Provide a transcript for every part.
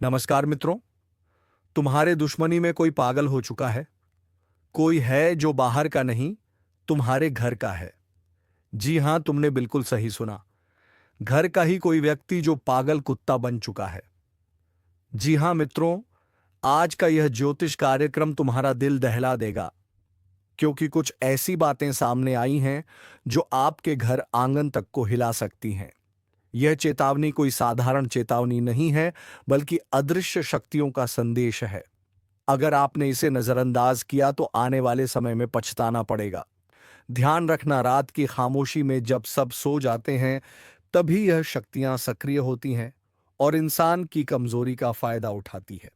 नमस्कार मित्रों। तुम्हारे दुश्मनी में कोई पागल हो चुका है। कोई है जो बाहर का नहीं, तुम्हारे घर का है। जी हां, तुमने बिल्कुल सही सुना। घर का ही कोई व्यक्ति जो पागल कुत्ता बन चुका है। जी हां मित्रों, आज का यह ज्योतिष कार्यक्रम तुम्हारा दिल दहला देगा, क्योंकि कुछ ऐसी बातें सामने आई हैं जो आपके घर आंगन तक को हिला सकती हैं। यह चेतावनी कोई साधारण चेतावनी नहीं है, बल्कि अदृश्य शक्तियों का संदेश है। अगर आपने इसे नजरअंदाज किया तो आने वाले समय में पछताना पड़ेगा। ध्यान रखना, रात की खामोशी में जब सब सो जाते हैं, तभी यह शक्तियां सक्रिय होती हैं और इंसान की कमजोरी का फायदा उठाती है।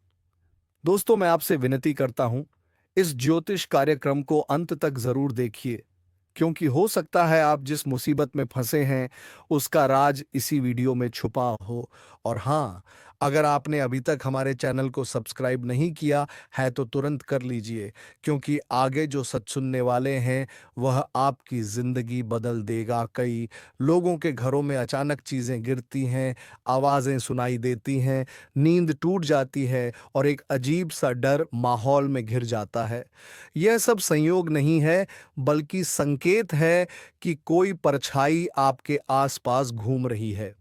दोस्तों, मैं आपसे विनती करता हूं, इस ज्योतिष कार्यक्रम को अंत तक जरूर देखिए, क्योंकि हो सकता है आप जिस मुसीबत में फंसे हैं उसका राज इसी वीडियो में छुपा हो। और हाँ, अगर आपने अभी तक हमारे चैनल को सब्सक्राइब नहीं किया है तो तुरंत कर लीजिए, क्योंकि आगे जो सच सुनने वाले हैं वह आपकी जिंदगी बदल देगा। कई लोगों के घरों में अचानक चीजें गिरती हैं, आवाजें सुनाई देती हैं, नींद टूट जाती है और एक अजीब सा डर माहौल में घिर जाता है। यह सब संयोग नहीं है, बल्कि संकेत है कि कोई परछाई आपके आसपास घूम रही है।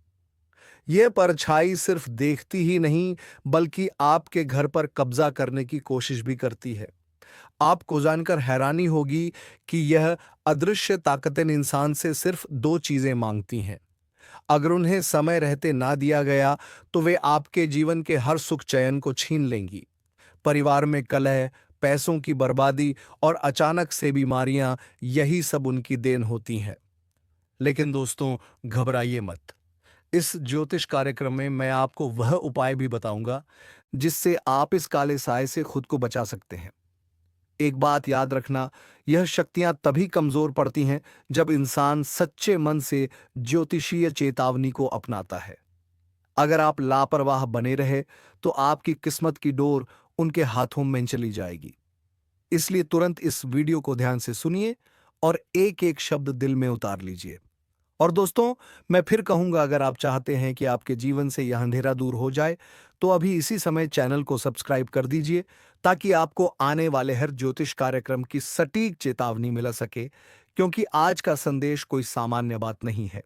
यह परछाई सिर्फ देखती ही नहीं, बल्कि आपके घर पर कब्जा करने की कोशिश भी करती है। आपको जानकर हैरानी होगी कि यह अदृश्य ताकतें इंसान से सिर्फ दो चीजें मांगती हैं। अगर उन्हें समय रहते ना दिया गया तो वे आपके जीवन के हर सुख चैन को छीन लेंगी। परिवार में कलह, पैसों की बर्बादी और अचानक से बीमारियां, यही सब उनकी देन होती हैं। लेकिन दोस्तों, घबराइए मत। इस ज्योतिष कार्यक्रम में मैं आपको वह उपाय भी बताऊंगा जिससे आप इस काले साए से खुद को बचा सकते हैं। एक बात याद रखना, यह शक्तियां तभी कमजोर पड़ती हैं जब इंसान सच्चे मन से ज्योतिषीय चेतावनी को अपनाता है। अगर आप लापरवाह बने रहे तो आपकी किस्मत की डोर उनके हाथों में चली जाएगी। इसलिए तुरंत इस वीडियो को ध्यान से सुनिए और एक एक शब्द दिल में उतार लीजिए। और दोस्तों, मैं फिर कहूंगा, अगर आप चाहते हैं कि आपके जीवन से यह अंधेरा दूर हो जाए तो अभी इसी समय चैनल को सब्सक्राइब कर दीजिए, ताकि आपको आने वाले हर ज्योतिष कार्यक्रम की सटीक चेतावनी मिल सके। क्योंकि आज का संदेश कोई सामान्य बात नहीं है।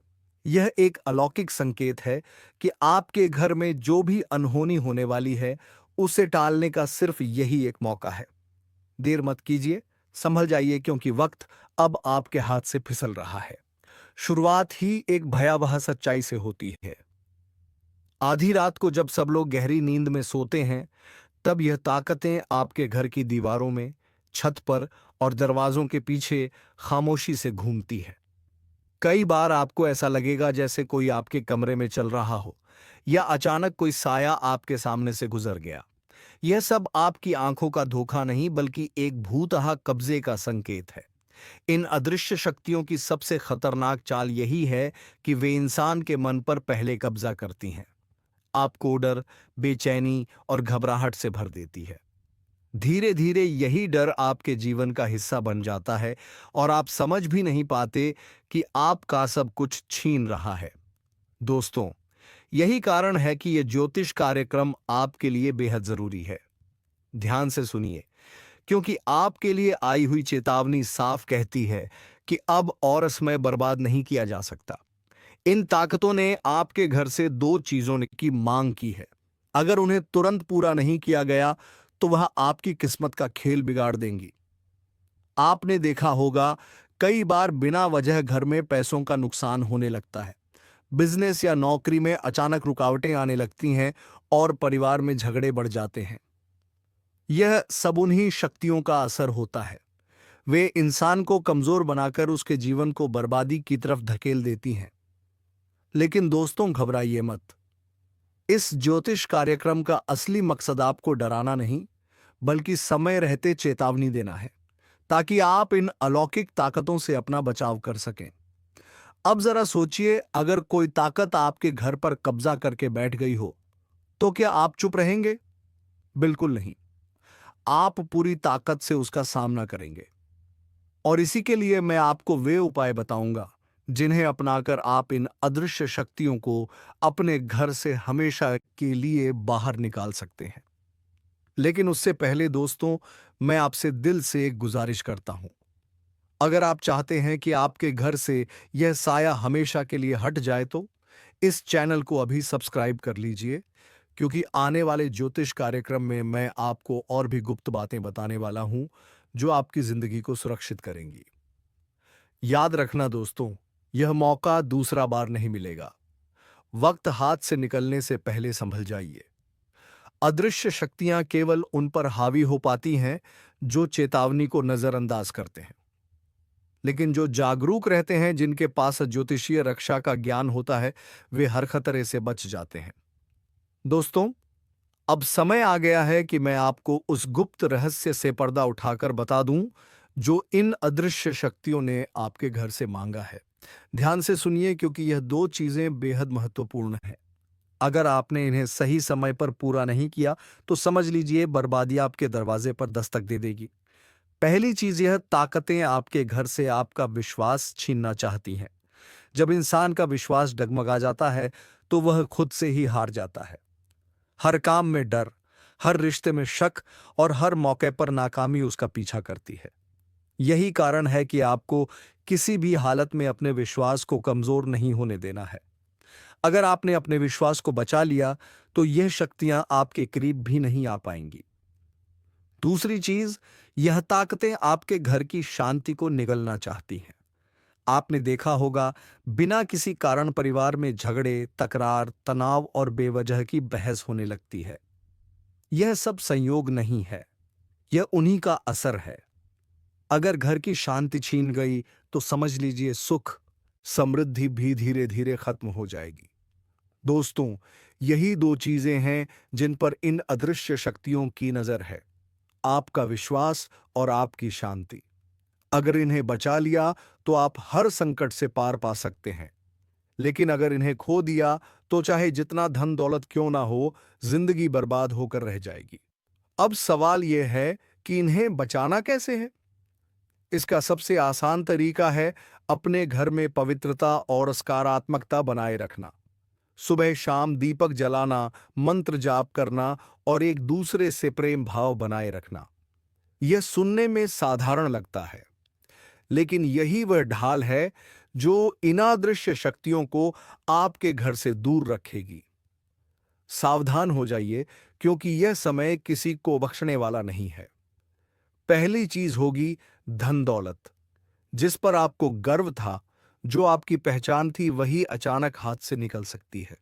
यह एक अलौकिक संकेत है कि आपके घर में जो भी अनहोनी होने वाली है उसे टालने का सिर्फ यही एक मौका है। देर मत कीजिए, संभल जाइए, क्योंकि वक्त अब आपके हाथ से फिसल रहा है। शुरुआत ही एक भयावह सच्चाई से होती है। आधी रात को जब सब लोग गहरी नींद में सोते हैं, तब यह ताकतें आपके घर की दीवारों में, छत पर और दरवाजों के पीछे खामोशी से घूमती है। कई बार आपको ऐसा लगेगा जैसे कोई आपके कमरे में चल रहा हो, या अचानक कोई साया आपके सामने से गुजर गया। यह सब आपकी आंखों का धोखा नहीं, बल्कि एक भूतहा कब्जे का संकेत है। इन अदृश्य शक्तियों की सबसे खतरनाक चाल यही है कि वे इंसान के मन पर पहले कब्जा करती हैं। आपको डर, बेचैनी और घबराहट से भर देती है। धीरे धीरे यही डर आपके जीवन का हिस्सा बन जाता है और आप समझ भी नहीं पाते कि आपका सब कुछ छीन रहा है। दोस्तों, यही कारण है कि यह ज्योतिष कार्यक्रम आपके लिए बेहद जरूरी है। ध्यान से सुनिए, क्योंकि आपके लिए आई हुई चेतावनी साफ कहती है कि अब और समय बर्बाद नहीं किया जा सकता। इन ताकतों ने आपके घर से दो चीजों की मांग की है। अगर उन्हें तुरंत पूरा नहीं किया गया तो वह आपकी किस्मत का खेल बिगाड़ देंगी। आपने देखा होगा, कई बार बिना वजह घर में पैसों का नुकसान होने लगता है। बिजनेस या नौकरी में अचानक रुकावटें आने लगती हैं और परिवार में झगड़े बढ़ जाते हैं। यह सब उन्हीं शक्तियों का असर होता है। वे इंसान को कमजोर बनाकर उसके जीवन को बर्बादी की तरफ धकेल देती हैं। लेकिन दोस्तों, घबराइए मत। इस ज्योतिष कार्यक्रम का असली मकसद आपको डराना नहीं, बल्कि समय रहते चेतावनी देना है, ताकि आप इन अलौकिक ताकतों से अपना बचाव कर सकें। अब जरा सोचिए, अगर कोई ताकत आपके घर पर कब्जा करके बैठ गई हो, तो क्या आप चुप रहेंगे? बिल्कुल नहीं। आप पूरी ताकत से उसका सामना करेंगे। और इसी के लिए मैं आपको वे उपाय बताऊंगा जिन्हें अपनाकर आप इन अदृश्य शक्तियों को अपने घर से हमेशा के लिए बाहर निकाल सकते हैं। लेकिन उससे पहले दोस्तों, मैं आपसे दिल से एक गुजारिश करता हूं। अगर आप चाहते हैं कि आपके घर से यह साया हमेशा के लिए हट जाए तो इस चैनल को अभी सब्सक्राइब कर लीजिए, क्योंकि आने वाले ज्योतिष कार्यक्रम में मैं आपको और भी गुप्त बातें बताने वाला हूं जो आपकी जिंदगी को सुरक्षित करेंगी। याद रखना दोस्तों, यह मौका दूसरा बार नहीं मिलेगा। वक्त हाथ से निकलने से पहले संभल जाइए। अदृश्य शक्तियां केवल उन पर हावी हो पाती हैं जो चेतावनी को नजरअंदाज करते हैं, लेकिन जो जागरूक रहते हैं, जिनके पास ज्योतिषीय रक्षा का ज्ञान होता है, वे हर खतरे से बच जाते हैं। दोस्तों, अब समय आ गया है कि मैं आपको उस गुप्त रहस्य से पर्दा उठाकर बता दूं जो इन अदृश्य शक्तियों ने आपके घर से मांगा है। ध्यान से सुनिए, क्योंकि यह दो चीजें बेहद महत्वपूर्ण हैं। अगर आपने इन्हें सही समय पर पूरा नहीं किया तो समझ लीजिए बर्बादी आपके दरवाजे पर दस्तक दे देगी। पहली चीज, यह ताकतें आपके घर से आपका विश्वास छीनना चाहती हैं। जब इंसान का विश्वास डगमगा जाता है तो वह खुद से ही हार जाता है। हर काम में डर, हर रिश्ते में शक और हर मौके पर नाकामी उसका पीछा करती है। यही कारण है कि आपको किसी भी हालत में अपने विश्वास को कमजोर नहीं होने देना है। अगर आपने अपने विश्वास को बचा लिया तो यह शक्तियां आपके करीब भी नहीं आ पाएंगी। दूसरी चीज, यह ताकतें आपके घर की शांति को निगलना चाहती हैं। आपने देखा होगा, बिना किसी कारण परिवार में झगड़े, तकरार, तनाव और बेवजह की बहस होने लगती है। यह सब संयोग नहीं है, यह उन्हीं का असर है। अगर घर की शांति छीन गई तो समझ लीजिए सुख, समृद्धि भी धीरे धीरे खत्म हो जाएगी। दोस्तों, यही दो चीजें हैं जिन पर इन अदृश्य शक्तियों की नजर है: आपका विश्वास और आपकी शांति। अगर इन्हें बचा लिया तो आप हर संकट से पार पा सकते हैं, लेकिन अगर इन्हें खो दिया तो चाहे जितना धन दौलत क्यों ना हो, जिंदगी बर्बाद होकर रह जाएगी। अब सवाल यह है कि इन्हें बचाना कैसे है। इसका सबसे आसान तरीका है अपने घर में पवित्रता और सकारात्मकता बनाए रखना। सुबह शाम दीपक जलाना, मंत्र जाप करना और एक दूसरे से प्रेम भाव बनाए रखना। यह सुनने में साधारण लगता है, लेकिन यही वह ढाल है जो इनादृश्य शक्तियों को आपके घर से दूर रखेगी। सावधान हो जाइए, क्योंकि यह समय किसी को बख्शने वाला नहीं है। पहली चीज होगी धन दौलत। जिस पर आपको गर्व था, जो आपकी पहचान थी, वही अचानक हाथ से निकल सकती है।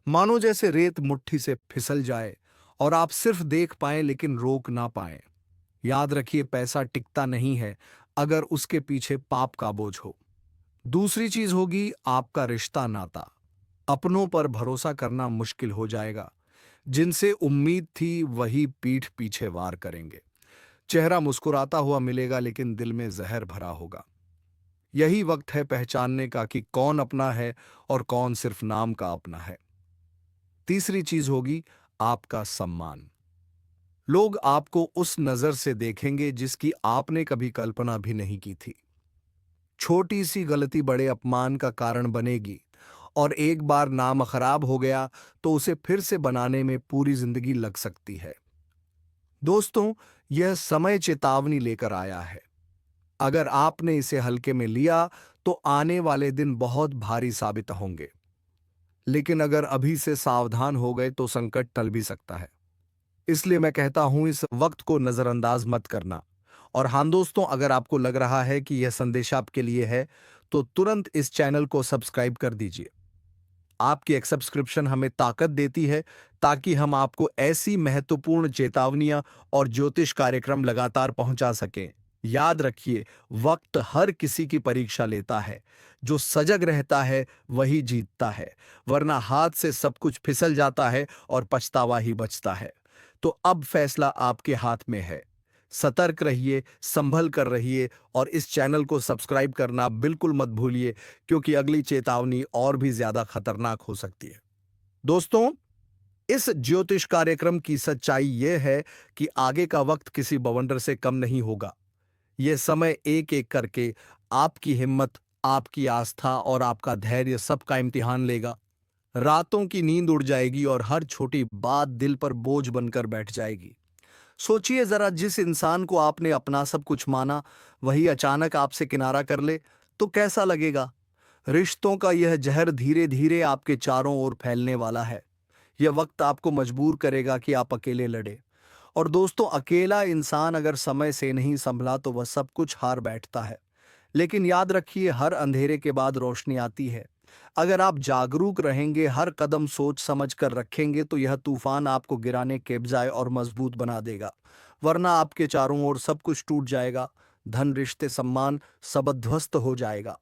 मानो जैसे रेत मुट्ठी से फिसल जाए और आप सिर्फ देख पाएं लेकिन रोक ना पाएं। याद रखिए, पैसा टिकता नहीं है अगर उसके पीछे पाप का बोझ हो। दूसरी चीज होगी आपका रिश्ता नाता। अपनों पर भरोसा करना मुश्किल हो जाएगा। जिनसे उम्मीद थी वही पीठ पीछे वार करेंगे। चेहरा मुस्कुराता हुआ मिलेगा लेकिन दिल में जहर भरा होगा। यही वक्त है पहचानने का कि कौन अपना है और कौन सिर्फ नाम का अपना है। तीसरी चीज होगी आपका सम्मान। लोग आपको उस नजर से देखेंगे जिसकी आपने कभी कल्पना भी नहीं की थी। छोटी सी गलती बड़े अपमान का कारण बनेगी, और एक बार नाम खराब हो गया तो उसे फिर से बनाने में पूरी जिंदगी लग सकती है। दोस्तों, यह समय चेतावनी लेकर आया है। अगर आपने इसे हल्के में लिया तो आने वाले दिन बहुत भारी साबित होंगे, लेकिन अगर अभी से सावधान हो गए तो संकट टल भी सकता है। इसलिए मैं कहता हूं, इस वक्त को नजरअंदाज मत करना। और हाँ दोस्तों, अगर आपको लग रहा है कि यह संदेश आपके लिए है तो तुरंत इस चैनल को सब्सक्राइब कर दीजिए। आपकी एक सब्सक्रिप्शन हमें ताकत देती है, ताकि हम आपको ऐसी महत्वपूर्ण चेतावनियां और ज्योतिष कार्यक्रम लगातार पहुंचा सकें। याद रखिए, वक्त हर किसी की परीक्षा लेता है। जो सजग रहता है वही जीतता है, वरना हाथ से सब कुछ फिसल जाता है और पछतावा ही बचता है। तो अब फैसला आपके हाथ में है। सतर्क रहिए, संभल कर रहिए और इस चैनल को सब्सक्राइब करना बिल्कुल मत भूलिए, क्योंकि अगली चेतावनी और भी ज्यादा खतरनाक हो सकती है। दोस्तों, इस ज्योतिष कार्यक्रम की सच्चाई यह है कि आगे का वक्त किसी बवंडर से कम नहीं होगा। यह समय एक एक करके आपकी हिम्मत, आपकी आस्था और आपका धैर्य सबका इम्तिहान लेगा। रातों की नींद उड़ जाएगी और हर छोटी बात दिल पर बोझ बनकर बैठ जाएगी। सोचिए जरा, जिस इंसान को आपने अपना सब कुछ माना, वही अचानक आपसे किनारा कर ले, तो कैसा लगेगा? रिश्तों का यह जहर धीरे धीरे आपके चारों ओर फैलने वाला है। यह वक्त आपको मजबूर करेगा कि आप अकेले लड़े। और दोस्तों, अकेला इंसान अगर समय से नहीं संभला तो वह सब कुछ हार बैठता है। लेकिन याद रखिए, हर अंधेरे के बाद रोशनी आती है। अगर आप जागरूक रहेंगे, हर कदम सोच समझ कर रखेंगे, तो यह तूफान आपको गिराने के बजाय और मजबूत बना देगा। वरना आपके चारों ओर सब कुछ टूट जाएगा। धन, रिश्ते, सम्मान सब ध्वस्त हो जाएगा।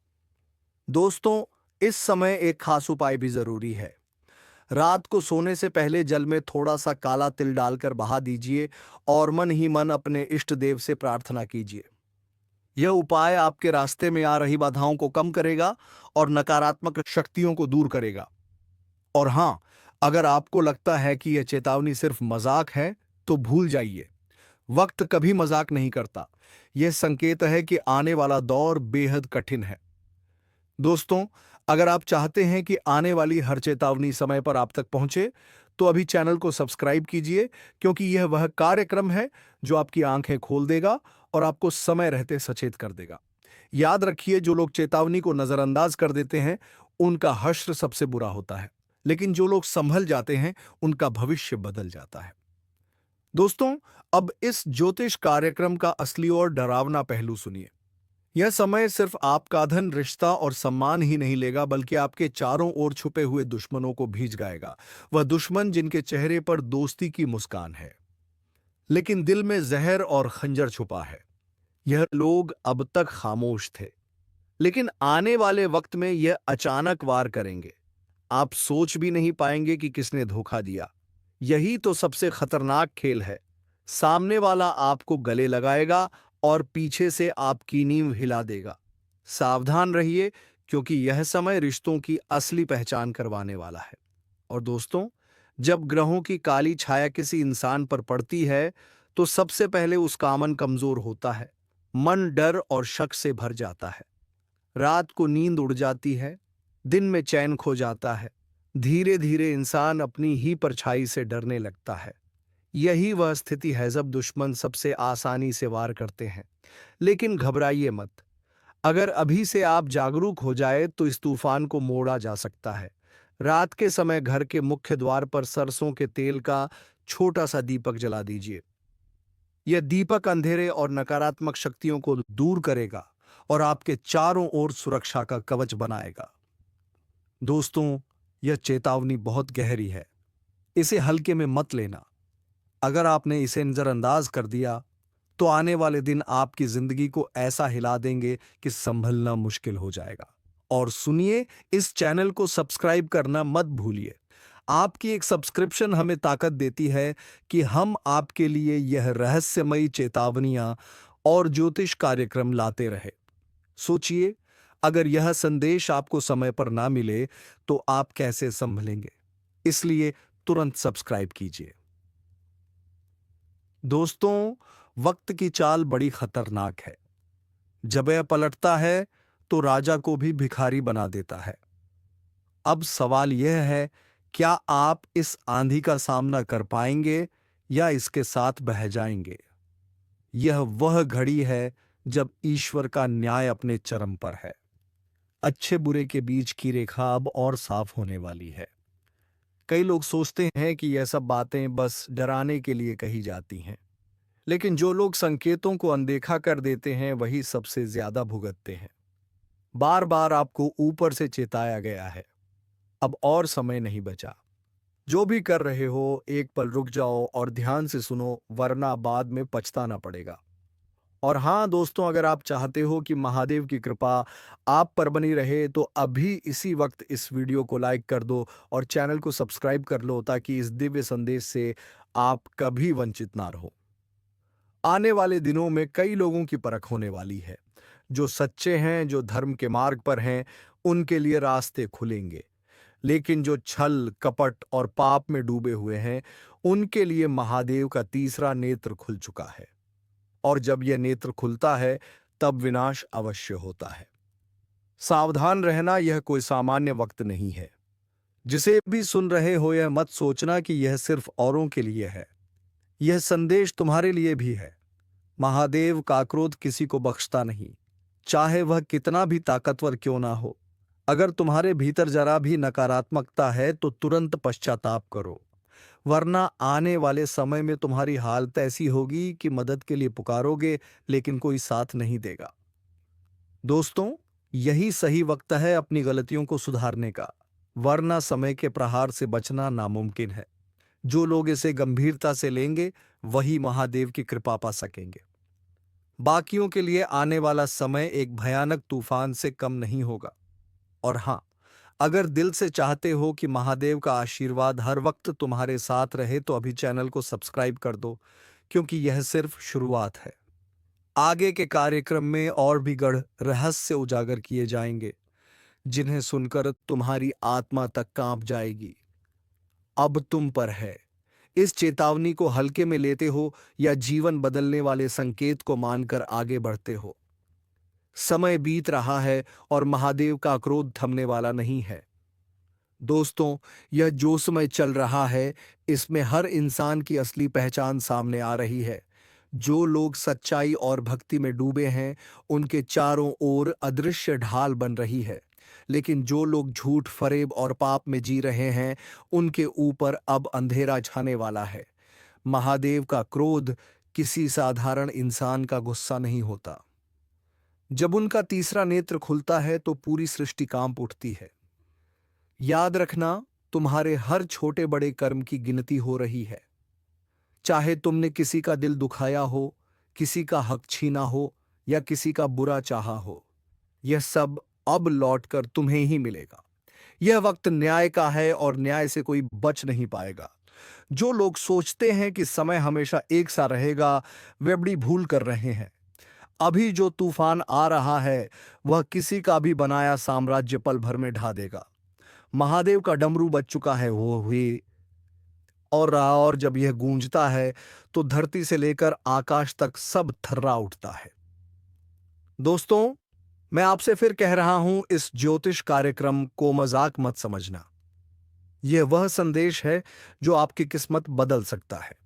दोस्तों, इस समय एक खास उपाय भी जरूरी है। रात को सोने से पहले जल में थोड़ा सा काला तिल डालकर बहा दीजिए और मन ही मन अपने इष्ट देव से प्रार्थना कीजिए। यह उपाय आपके रास्ते में आ रही बाधाओं को कम करेगा और नकारात्मक शक्तियों को दूर करेगा। और हां, अगर आपको लगता है कि यह चेतावनी सिर्फ मजाक है, तो भूल जाइए। वक्त कभी मजाक नहीं करता। यह संकेत है कि आने वाला दौर बेहद कठिन है। दोस्तों, अगर आप चाहते हैं कि आने वाली हर चेतावनी समय पर आप तक पहुंचे, तो अभी चैनल को सब्सक्राइब कीजिए, क्योंकि यह वह कार्यक्रम है जो आपकी आंखें खोल देगा और आपको समय रहते सचेत कर देगा। याद रखिए, जो लोग चेतावनी को नजरअंदाज कर देते हैं, उनका हश्र सबसे बुरा होता है। लेकिन जो लोग संभल जाते हैं, उनका भविष्य बदल जाता है। दोस्तों, अब इस ज्योतिष कार्यक्रम का असली और डरावना पहलू सुनिए। यह समय सिर्फ आपका धन, रिश्ता और सम्मान ही नहीं लेगा, बल्कि आपके चारों ओर छुपे हुए दुश्मनों को भी जगाएगा। वह दुश्मन जिनके चेहरे पर दोस्ती की मुस्कान है, लेकिन दिल में जहर और खंजर छुपा है। यह लोग अब तक खामोश थे, लेकिन आने वाले वक्त में यह अचानक वार करेंगे। आप सोच भी नहीं पाएंगे कि किसने धोखा दिया। यही तो सबसे खतरनाक खेल है। सामने वाला आपको गले लगाएगा और पीछे से आपकी नींव हिला देगा। सावधान रहिए, क्योंकि यह समय रिश्तों की असली पहचान करवाने वाला है। और दोस्तों, जब ग्रहों की काली छाया किसी इंसान पर पड़ती है, तो सबसे पहले उसका अमन कमजोर होता है। मन डर और शक से भर जाता है। रात को नींद उड़ जाती है, दिन में चैन खो जाता है। धीरे धीरे इंसान अपनी ही परछाई से डरने लगता है। यही वह स्थिति है जब दुश्मन सबसे आसानी से वार करते हैं। लेकिन घबराइए मत। अगर अभी से आप जागरूक हो जाए, तो इस तूफान को मोड़ा जा सकता है। रात के समय घर के मुख्य द्वार पर सरसों के तेल का छोटा सा दीपक जला दीजिए। यह दीपक अंधेरे और नकारात्मक शक्तियों को दूर करेगा और आपके चारों ओर सुरक्षा का कवच बनाएगा। दोस्तों, यह चेतावनी बहुत गहरी है। इसे हल्के में मत लेना। अगर आपने इसे नजरअंदाज कर दिया, तो आने वाले दिन आपकी जिंदगी को ऐसा हिला देंगे कि संभलना मुश्किल हो जाएगा। और सुनिए, इस चैनल को सब्सक्राइब करना मत भूलिए। आपकी एक सब्सक्रिप्शन हमें ताकत देती है कि हम आपके लिए यह रहस्यमयी चेतावनियां और ज्योतिष कार्यक्रम लाते रहे। सोचिए, अगर यह संदेश आपको समय पर ना मिले, तो आप कैसे संभलेंगे? इसलिए तुरंत सब्सक्राइब कीजिए। दोस्तों, वक्त की चाल बड़ी खतरनाक है। जब यह पलटता है, तो राजा को भी भिखारी बना देता है। अब सवाल यह है, क्या आप इस आंधी का सामना कर पाएंगे या इसके साथ बह जाएंगे? यह वह घड़ी है जब ईश्वर का न्याय अपने चरम पर है। अच्छे बुरे के बीच की रेखा अब और साफ होने वाली है। कई लोग सोचते हैं कि यह सब बातें बस डराने के लिए कही जाती हैं, लेकिन जो लोग संकेतों को अनदेखा कर देते हैं, वही सबसे ज्यादा भुगतते हैं। बार बार आपको ऊपर से चेताया गया है। अब और समय नहीं बचा। जो भी कर रहे हो, एक पल रुक जाओ और ध्यान से सुनो, वरना बाद में पछताना पड़ेगा। और हाँ दोस्तों, अगर आप चाहते हो कि महादेव की कृपा आप पर बनी रहे, तो अभी इसी वक्त इस वीडियो को लाइक कर दो और चैनल को सब्सक्राइब कर लो, ताकि इस दिव्य संदेश से आप कभी वंचित ना रहो। आने वाले दिनों में कई लोगों की परख होने वाली है। जो सच्चे हैं, जो धर्म के मार्ग पर हैं, उनके लिए रास्ते खुलेंगे। लेकिन जो छल, कपट और पाप में डूबे हुए हैं, उनके लिए महादेव का तीसरा नेत्र खुल चुका है। और जब यह नेत्र खुलता है, तब विनाश अवश्य होता है। सावधान रहना यह कोई सामान्य वक्त नहीं है। जिसे भी सुन रहे हो यह मत सोचना कि यह सिर्फ औरों के लिए है। यह संदेश तुम्हारे लिए भी है। महादेव का क्रोध किसी को बख्शता नहीं, चाहे वह कितना भी ताकतवर क्यों ना हो। अगर तुम्हारे भीतर जरा भी नकारात्मकता है तो तुरंत पश्चाताप करो, वरना आने वाले समय में तुम्हारी हालत ऐसी होगी कि मदद के लिए पुकारोगे लेकिन कोई साथ नहीं देगा। दोस्तों, यही सही वक्त है अपनी गलतियों को सुधारने का, वरना समय के प्रहार से बचना नामुमकिन है। जो लोग इसे गंभीरता से लेंगे वही महादेव की कृपा पा सकेंगे। बाकियों के लिए आने वाला समय एक भयानक तूफान से कम नहीं होगा। और हां, अगर दिल से चाहते हो कि महादेव का आशीर्वाद हर वक्त तुम्हारे साथ रहे तो अभी चैनल को सब्सक्राइब कर दो, क्योंकि यह सिर्फ शुरुआत है। आगे के कार्यक्रम में और भी गढ़ रहस्य उजागर किए जाएंगे, जिन्हें सुनकर तुम्हारी आत्मा तक कांप जाएगी। अब तुम पर है, इस चेतावनी को हल्के में लेते हो या जीवन बदलने वाले संकेत को मानकर आगे बढ़ते हो। समय बीत रहा है और महादेव का क्रोध थमने वाला नहीं है। दोस्तों, यह जो समय चल रहा है इसमें हर इंसान की असली पहचान सामने आ रही है। जो लोग सच्चाई और भक्ति में डूबे हैं उनके चारों ओर अदृश्य ढाल बन रही है, लेकिन जो लोग झूठ, फरेब और पाप में जी रहे हैं उनके ऊपर अब अंधेरा छाने वाला है। महादेव का क्रोध किसी साधारण इंसान का गुस्सा नहीं होता। जब उनका तीसरा नेत्र खुलता है तो पूरी सृष्टि कांप उठती है। याद रखना, तुम्हारे हर छोटे बड़े कर्म की गिनती हो रही है। चाहे तुमने किसी का दिल दुखाया हो, किसी का हक छीना हो या किसी का बुरा चाहा हो, यह सब अब लौटकर तुम्हें ही मिलेगा। यह वक्त न्याय का है और न्याय से कोई बच नहीं पाएगा। जो लोग सोचते हैं कि समय हमेशा एक सा रहेगा, वे बड़ी भूल कर रहे हैं। अभी जो तूफान आ रहा है वह किसी का भी बनाया साम्राज्य पल भर में ढा देगा। महादेव का डमरू बज चुका है, वो हुई और रहा, और जब यह गूंजता है तो धरती से लेकर आकाश तक सब थर्रा उठता है। दोस्तों, मैं आपसे फिर कह रहा हूं, इस ज्योतिष कार्यक्रम को मजाक मत समझना। यह वह संदेश है जो आपकी किस्मत बदल सकता है।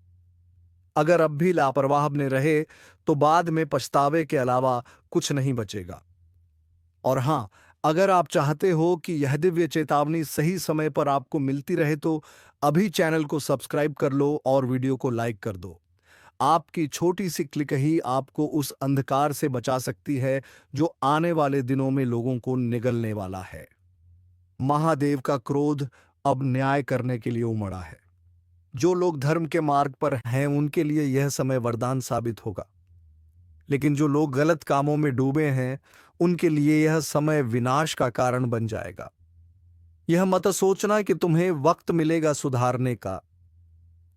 अगर अब भी लापरवाह बने रहे तो बाद में पछतावे के अलावा कुछ नहीं बचेगा। और हां, अगर आप चाहते हो कि यह दिव्य चेतावनी सही समय पर आपको मिलती रहे तो अभी चैनल को सब्सक्राइब कर लो और वीडियो को लाइक कर दो। आपकी छोटी सी क्लिक ही आपको उस अंधकार से बचा सकती है जो आने वाले दिनों में लोगों को निगलने वाला है। महादेव का क्रोध अब न्याय करने के लिए उमड़ा है। जो लोग धर्म के मार्ग पर हैं उनके लिए यह समय वरदान साबित होगा, लेकिन जो लोग गलत कामों में डूबे हैं उनके लिए यह समय विनाश का कारण बन जाएगा। यह मत सोचना कि तुम्हें वक्त मिलेगा सुधारने का,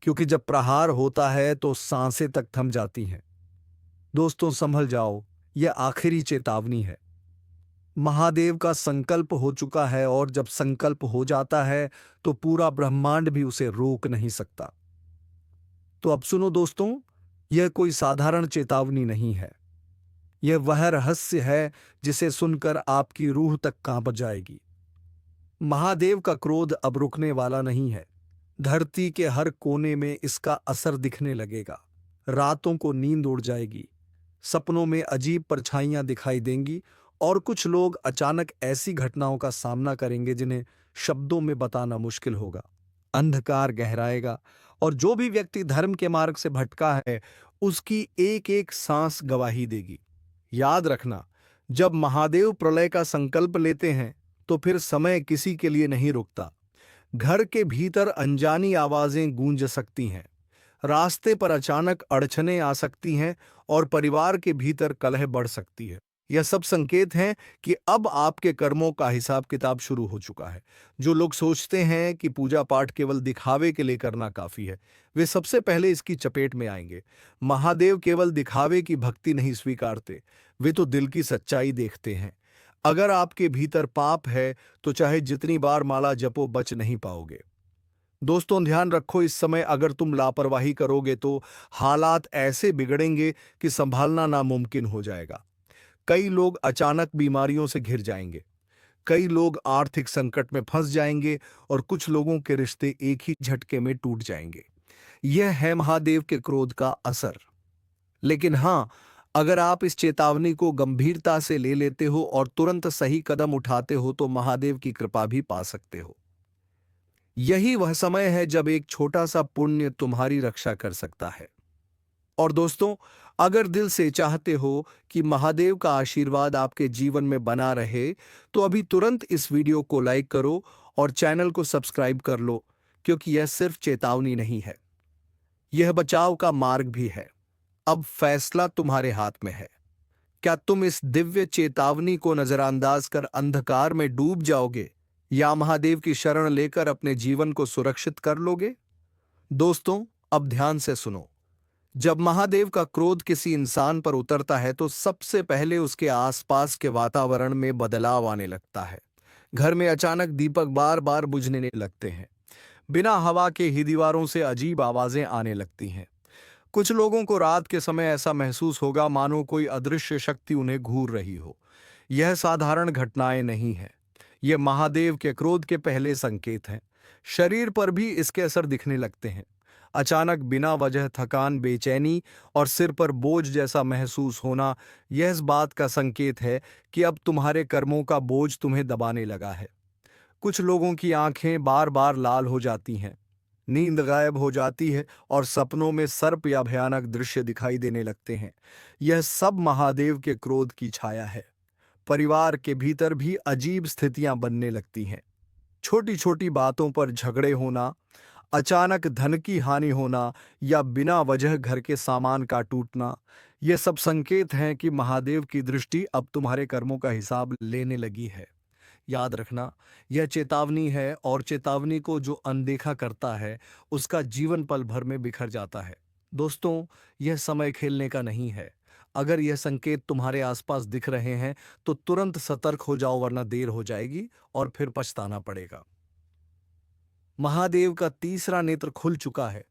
क्योंकि जब प्रहार होता है तो सांसें तक थम जाती हैं। दोस्तों, संभल जाओ, यह आखिरी चेतावनी है। महादेव का संकल्प हो चुका है और जब संकल्प हो जाता है तो पूरा ब्रह्मांड भी उसे रोक नहीं सकता। तो अब सुनो दोस्तों, यह कोई साधारण चेतावनी नहीं है। यह वह रहस्य है जिसे सुनकर आपकी रूह तक कांप जाएगी। महादेव का क्रोध अब रुकने वाला नहीं है। धरती के हर कोने में इसका असर दिखने लगेगा। रातों को नींद उड़ जाएगी, सपनों में अजीब परछाइयां दिखाई देंगी और कुछ लोग अचानक ऐसी घटनाओं का सामना करेंगे जिन्हें शब्दों में बताना मुश्किल होगा। अंधकार गहराएगा और जो भी व्यक्ति धर्म के मार्ग से भटका है उसकी एक एक सांस गवाही देगी। याद रखना, जब महादेव प्रलय का संकल्प लेते हैं तो फिर समय किसी के लिए नहीं रुकता। घर के भीतर अनजानी आवाजें गूंज सकती हैं, रास्ते पर अचानक अड़चनें आ सकती हैं और परिवार के भीतर कलह बढ़ सकती है। यह सब संकेत हैं कि अब आपके कर्मों का हिसाब किताब शुरू हो चुका है। जो लोग सोचते हैं कि पूजा पाठ केवल दिखावे के लिए करना काफी है, वे सबसे पहले इसकी चपेट में आएंगे। महादेव केवल दिखावे की भक्ति नहीं स्वीकारते, वे तो दिल की सच्चाई देखते हैं। अगर आपके भीतर पाप है तो चाहे जितनी बार माला जपो बच नहीं पाओगे। दोस्तों, ध्यान रखो, इस समय अगर तुम लापरवाही करोगे तो हालात ऐसे बिगड़ेंगे कि संभालना नामुमकिन हो जाएगा। कई लोग अचानक बीमारियों से घिर जाएंगे, कई लोग आर्थिक संकट में फंस जाएंगे और कुछ लोगों के रिश्ते एक ही झटके में टूट जाएंगे। यह है महादेव के क्रोध का असर। लेकिन हां, अगर आप इस चेतावनी को गंभीरता से ले लेते हो और तुरंत सही कदम उठाते हो तो महादेव की कृपा भी पा सकते हो। यही वह समय है जब एक छोटा सा पुण्य तुम्हारी रक्षा कर सकता है। और दोस्तों, अगर दिल से चाहते हो कि महादेव का आशीर्वाद आपके जीवन में बना रहे, तो अभी तुरंत इस वीडियो को लाइक करो और चैनल को सब्सक्राइब कर लो, क्योंकि यह सिर्फ चेतावनी नहीं है, यह बचाव का मार्ग भी है। अब फैसला तुम्हारे हाथ में है। क्या तुम इस दिव्य चेतावनी को नजरअंदाज कर अंधकार में डूब जाओगे या महादेव की शरण लेकर अपने जीवन को सुरक्षित कर लोगे? दोस्तों, अब ध्यान से सुनो। जब महादेव का क्रोध किसी इंसान पर उतरता है तो सबसे पहले उसके आसपास के वातावरण में बदलाव आने लगता है। घर में अचानक दीपक बार बार बुझने लगते हैं। बिना हवा के ही दीवारों से अजीब आवाजें आने लगती हैं। कुछ लोगों को रात के समय ऐसा महसूस होगा मानो कोई अदृश्य शक्ति उन्हें घूर रही हो। यह साधारण घटनाएं नहीं है, ये महादेव के क्रोध के पहले संकेत हैं। शरीर पर भी इसके असर दिखने लगते हैं। अचानक बिना वजह थकान, बेचैनी और सिर पर बोझ जैसा महसूस होना, यह इस बात का संकेत है कि अब तुम्हारे कर्मों का बोझ तुम्हें दबाने लगा है। कुछ लोगों की आंखें बार बार लाल हो जाती हैं, नींद गायब हो जाती है और सपनों में सर्प या भयानक दृश्य दिखाई देने लगते हैं। यह सब महादेव के क्रोध की छाया है। परिवार के भीतर भी अजीब स्थितियां बनने लगती हैं। छोटी छोटी बातों पर झगड़े होना, अचानक धन की हानि होना या बिना वजह घर के सामान का टूटना, ये सब संकेत हैं कि महादेव की दृष्टि अब तुम्हारे कर्मों का हिसाब लेने लगी है। याद रखना, यह चेतावनी है और चेतावनी को जो अनदेखा करता है उसका जीवन पल भर में बिखर जाता है। दोस्तों, यह समय खेलने का नहीं है। अगर यह संकेत तुम्हारे आसपास दिख रहे हैं तो तुरंत सतर्क हो जाओ, वरना देर हो जाएगी और फिर पछताना पड़ेगा। महादेव का तीसरा नेत्र खुल चुका है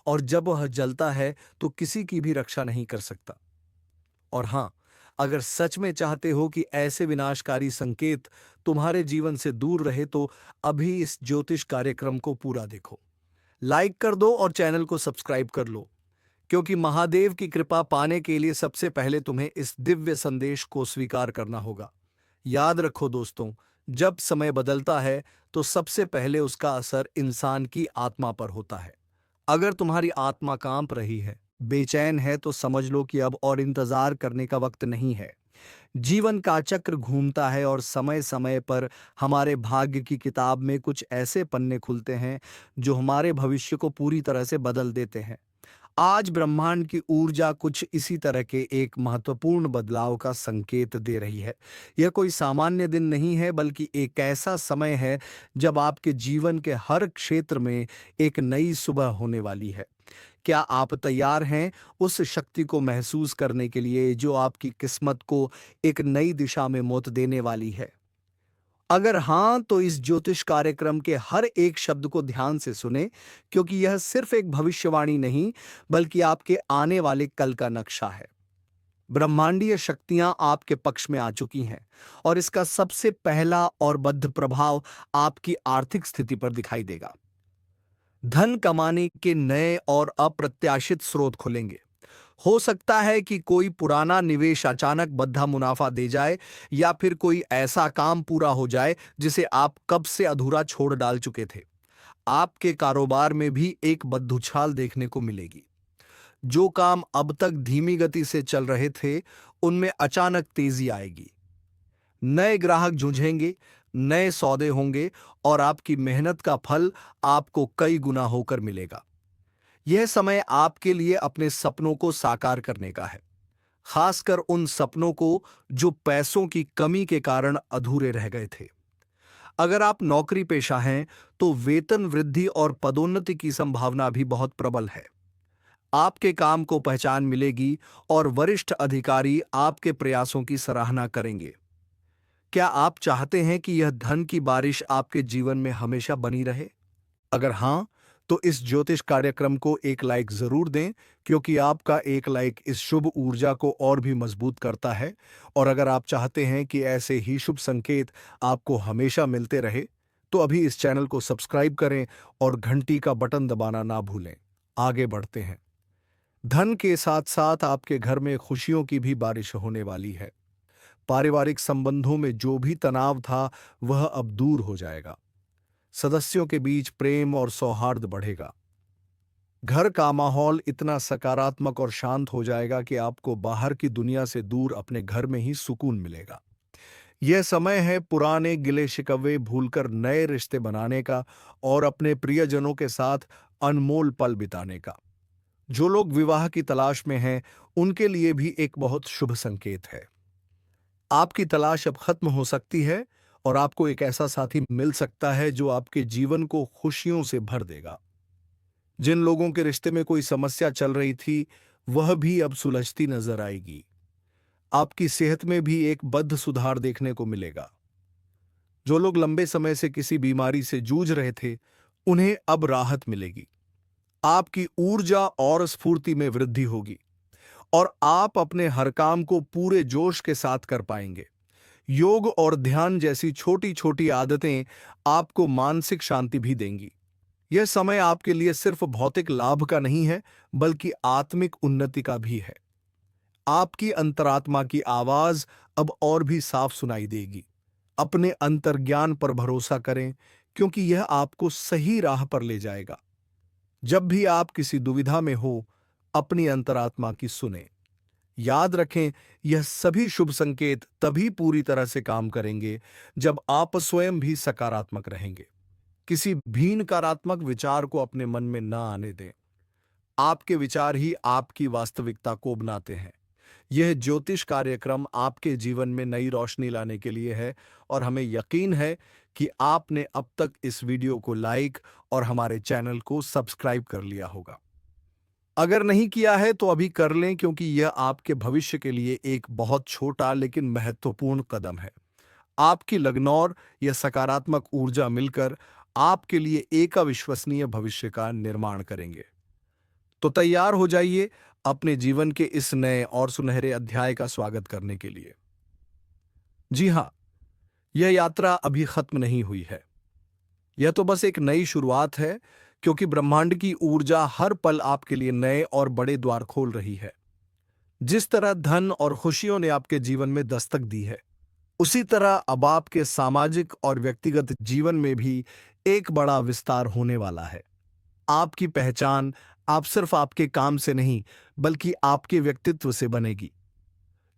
और जब वह जलता है तो किसी की भी रक्षा नहीं कर सकता। और हां, अगर सच में चाहते हो कि ऐसे विनाशकारी संकेत तुम्हारे जीवन से दूर रहे तो अभी इस ज्योतिष कार्यक्रम को पूरा देखो, लाइक कर दो और चैनल को सब्सक्राइब कर लो, क्योंकि महादेव की कृपा पाने के लिए सबसे पहले तुम्हें इस दिव्य संदेश को स्वीकार करना होगा। याद रखो दोस्तों, जब समय बदलता है तो सबसे पहले उसका असर इंसान की आत्मा पर होता है। अगर तुम्हारी आत्मा कांप रही है, बेचैन है, तो समझ लो कि अब और इंतजार करने का वक्त नहीं है। जीवन का चक्र घूमता है और समय समय पर हमारे भाग्य की किताब में कुछ ऐसे पन्ने खुलते हैं जो हमारे भविष्य को पूरी तरह से बदल देते हैं। आज ब्रह्मांड की ऊर्जा कुछ इसी तरह के एक महत्वपूर्ण बदलाव का संकेत दे रही है। यह कोई सामान्य दिन नहीं है, बल्कि एक ऐसा समय है जब आपके जीवन के हर क्षेत्र में एक नई सुबह होने वाली है। क्या आप तैयार हैं उस शक्ति को महसूस करने के लिए जो आपकी किस्मत को एक नई दिशा में मोड़ देने वाली है? अगर हां, तो इस ज्योतिष कार्यक्रम के हर एक शब्द को ध्यान से सुने, क्योंकि यह सिर्फ एक भविष्यवाणी नहीं, बल्कि आपके आने वाले कल का नक्शा है। ब्रह्मांडीय शक्तियां आपके पक्ष में आ चुकी हैं और इसका सबसे पहला और बद्ध प्रभाव आपकी आर्थिक स्थिति पर दिखाई देगा। धन कमाने के नए और अप्रत्याशित स्रोत खुलेंगे। हो सकता है कि कोई पुराना निवेश अचानक बद्धा मुनाफा दे जाए या फिर कोई ऐसा काम पूरा हो जाए जिसे आप कब से अधूरा छोड़ डाल चुके थे। आपके कारोबार में भी एक बद्दुछाल देखने को मिलेगी। जो काम अब तक धीमी गति से चल रहे थे, उनमें अचानक तेजी आएगी। नए ग्राहक जुझेंगे, नए सौदे होंगे और आपकी मेहनत का फल आपको कई गुना होकर मिलेगा। यह समय आपके लिए अपने सपनों को साकार करने का है, खासकर उन सपनों को जो पैसों की कमी के कारण अधूरे रह गए थे। अगर आप नौकरी पेशा हैं तो वेतन वृद्धि और पदोन्नति की संभावना भी बहुत प्रबल है। आपके काम को पहचान मिलेगी और वरिष्ठ अधिकारी आपके प्रयासों की सराहना करेंगे। क्या आप चाहते हैं कि यह धन की बारिश आपके जीवन में हमेशा बनी रहे? अगर हां, तो इस ज्योतिष कार्यक्रम को एक लाइक जरूर दें, क्योंकि आपका एक लाइक इस शुभ ऊर्जा को और भी मजबूत करता है। और अगर आप चाहते हैं कि ऐसे ही शुभ संकेत आपको हमेशा मिलते रहे, तो अभी इस चैनल को सब्सक्राइब करें और घंटी का बटन दबाना ना भूलें। आगे बढ़ते हैं। धन के साथ साथ आपके घर में खुशियों की भी बारिश होने वाली है। पारिवारिक संबंधों में जो भी तनाव था, वह अब दूर हो जाएगा। सदस्यों के बीच प्रेम और सौहार्द बढ़ेगा। घर का माहौल इतना सकारात्मक और शांत हो जाएगा कि आपको बाहर की दुनिया से दूर अपने घर में ही सुकून मिलेगा। यह समय है पुराने गिले शिकवे भूलकर नए रिश्ते बनाने का और अपने प्रियजनों के साथ अनमोल पल बिताने का। जो लोग विवाह की तलाश में हैं, उनके लिए भी एक बहुत शुभ संकेत है। आपकी तलाश अब खत्म हो सकती है और आपको एक ऐसा साथी मिल सकता है जो आपके जीवन को खुशियों से भर देगा। जिन लोगों के रिश्ते में कोई समस्या चल रही थी, वह भी अब सुलझती नजर आएगी। आपकी सेहत में भी एक बद्ध सुधार देखने को मिलेगा। जो लोग लंबे समय से किसी बीमारी से जूझ रहे थे, उन्हें अब राहत मिलेगी। आपकी ऊर्जा और स्फूर्ति में वृद्धि होगी और आप अपने हर काम को पूरे जोश के साथ कर पाएंगे। योग और ध्यान जैसी छोटी छोटी आदतें आपको मानसिक शांति भी देंगी। यह समय आपके लिए सिर्फ भौतिक लाभ का नहीं है, बल्कि आत्मिक उन्नति का भी है। आपकी अंतरात्मा की आवाज अब और भी साफ सुनाई देगी। अपने अंतर्ज्ञान पर भरोसा करें, क्योंकि यह आपको सही राह पर ले जाएगा। जब भी आप किसी दुविधा में हो, अपनी अंतरात्मा की सुने। याद रखें, यह सभी शुभ संकेत तभी पूरी तरह से काम करेंगे जब आप स्वयं भी सकारात्मक रहेंगे। किसी भी नकारात्मक विचार को अपने मन में न आने दें। आपके विचार ही आपकी वास्तविकता को बनाते हैं। यह ज्योतिष कार्यक्रम आपके जीवन में नई रोशनी लाने के लिए है और हमें यकीन है कि आपने अब तक इस वीडियो को लाइक और हमारे चैनल को सब्सक्राइब कर लिया होगा। अगर नहीं किया है तो अभी कर लें, क्योंकि यह आपके भविष्य के लिए एक बहुत छोटा लेकिन महत्वपूर्ण कदम है। आपकी लगनौर या सकारात्मक ऊर्जा मिलकर आपके लिए एक अविश्वसनीय भविष्य का निर्माण करेंगे। तो तैयार हो जाइए अपने जीवन के इस नए और सुनहरे अध्याय का स्वागत करने के लिए। जी हाँ, यह यात्रा अभी खत्म नहीं हुई है। यह तो बस एक नई शुरुआत है, क्योंकि ब्रह्मांड की ऊर्जा हर पल आपके लिए नए और बड़े द्वार खोल रही है। जिस तरह धन और खुशियों ने आपके जीवन में दस्तक दी है, उसी तरह अब आपके सामाजिक और व्यक्तिगत जीवन में भी एक बड़ा विस्तार होने वाला है। आपकी पहचान आप सिर्फ आपके काम से नहीं, बल्कि आपके व्यक्तित्व से बनेगी।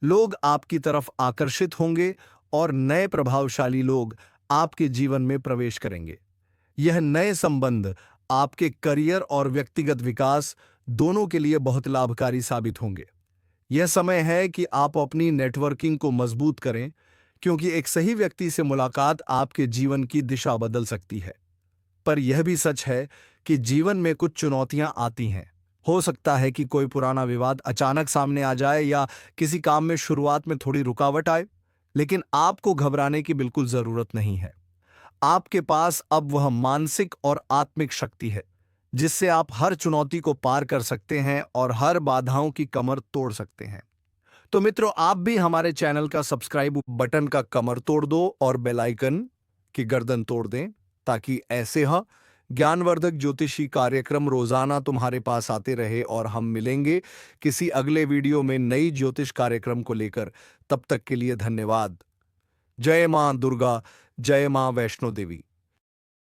लोग आपकी तरफ आकर्षित होंगे और नए प्रभावशाली लोग आपके जीवन में प्रवेश करेंगे। यह नए संबंध आपके करियर और व्यक्तिगत विकास दोनों के लिए बहुत लाभकारी साबित होंगे। यह समय है कि आप अपनी नेटवर्किंग को मजबूत करें, क्योंकि एक सही व्यक्ति से मुलाकात आपके जीवन की दिशा बदल सकती है। पर यह भी सच है कि जीवन में कुछ चुनौतियां आती हैं। हो सकता है कि कोई पुराना विवाद अचानक सामने आ जाए या किसी काम में शुरुआत में थोड़ी रुकावट आए, लेकिन आपको घबराने की बिल्कुल जरूरत नहीं है। आपके पास अब वह मानसिक और आत्मिक शक्ति है जिससे आप हर चुनौती को पार कर सकते हैं और हर बाधाओं की कमर तोड़ सकते हैं। तो मित्रों, आप भी हमारे चैनल का सब्सक्राइब बटन का कमर तोड़ दो और बेल आइकन की गर्दन तोड़ दें, ताकि ऐसे ज्ञानवर्धक ज्योतिषी कार्यक्रम रोजाना तुम्हारे पास आते रहे। और हम मिलेंगे किसी अगले वीडियो में नई ज्योतिष कार्यक्रम को लेकर। तब तक के लिए धन्यवाद। जय मां दुर्गा, जय मां वैष्णो देवी।